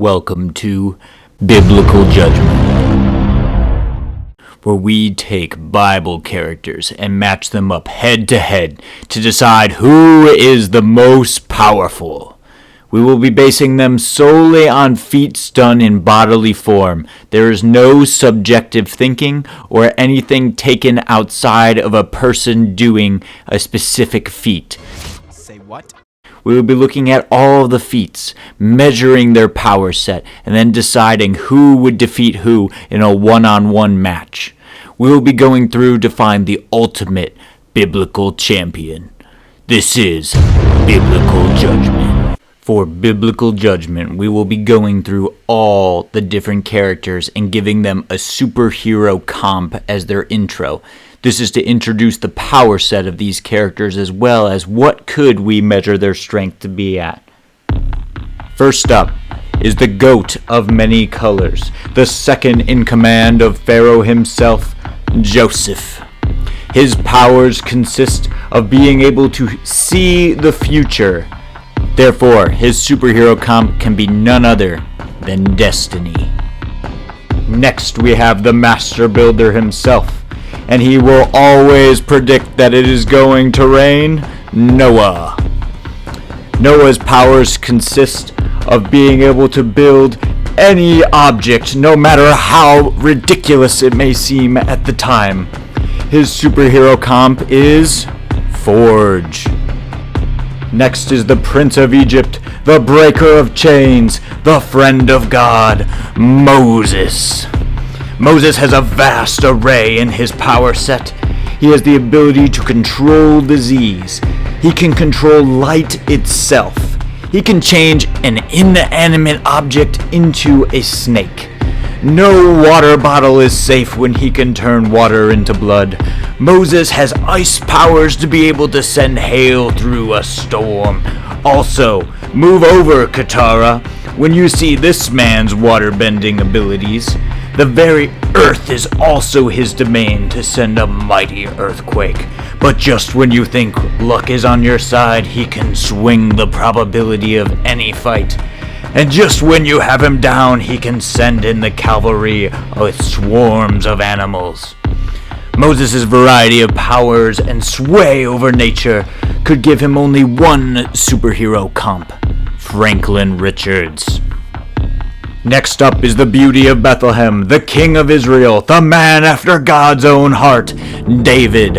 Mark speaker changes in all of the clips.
Speaker 1: Welcome to Biblical Judgement, where we take Bible characters and match them up head to head to decide who is the most powerful. We will be basing them solely on feats done in bodily form. There is no subjective thinking or anything taken outside of a person doing a specific feat.
Speaker 2: Say what?
Speaker 1: We will be looking at all of the feats, measuring their power set, and then deciding who would defeat who in a one-on-one match. We will be going through to find the ultimate biblical champion. This is Biblical Judgement. For Biblical Judgement, we will be going through all the different characters and giving them a superhero comp as their intro. This is to introduce the power set of these characters as well as what could we measure their strength to be at. First up is the goat of many colors, the second in command of Pharaoh himself, Joseph. His powers consist of being able to see the future. Therefore, his superhero comp can be none other than destiny. Next, we have the master builder himself, and he will always predict that it is going to rain, Noah. Noah's powers consist of being able to build any object, no matter how ridiculous it may seem at the time. His superhero comp is Forge. Next is the Prince of Egypt, the breaker of chains, the friend of God, Moses. Moses has a vast array in his power set. He has the ability to control disease. He can control light itself. He can change an inanimate object into a snake. No water bottle is safe when he can turn water into blood. Moses has ice powers to be able to send hail through a storm. Also, move over, Katara, when you see this man's water-bending abilities. The very earth is also his domain to send a mighty earthquake. But just when you think luck is on your side, he can swing the probability of any fight. And just when you have him down, he can send in the cavalry with swarms of animals. Moses' variety of powers and sway over nature could give him only one superhero comp, Franklin Richards. Next up is the beauty of Bethlehem, the king of Israel, the man after God's own heart, David.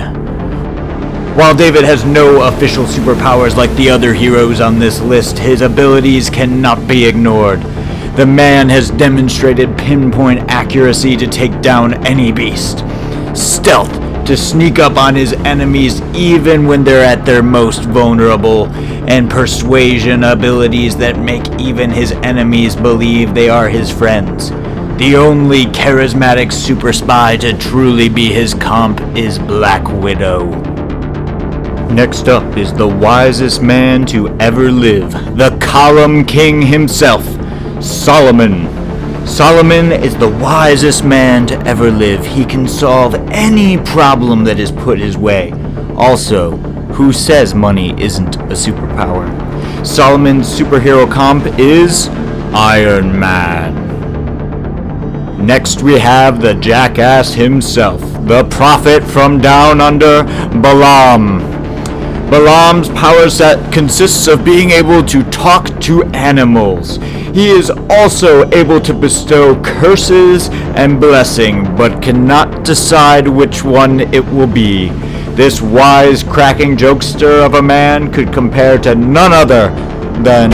Speaker 1: While David has no official superpowers like the other heroes on this list, his abilities cannot be ignored. The man has demonstrated pinpoint accuracy to take down any beast, stealth to sneak up on his enemies even when they're at their most vulnerable, and persuasion abilities that make even his enemies believe they are his friends. The only charismatic super spy to truly be his comp is Black Widow. Next up is the wisest man to ever live, the column king himself, Solomon. Solomon is the wisest man to ever live. He can solve any problem that is put his way. Also, who says money isn't a superpower? Solomon's superhero comp is Iron Man. Next we have the jackass himself, the prophet from down under, Balaam. Balaam's power set consists of being able to talk to animals. He is also able to bestow curses and blessing, but cannot decide which one it will be. This wise, cracking jokester of a man could compare to none other than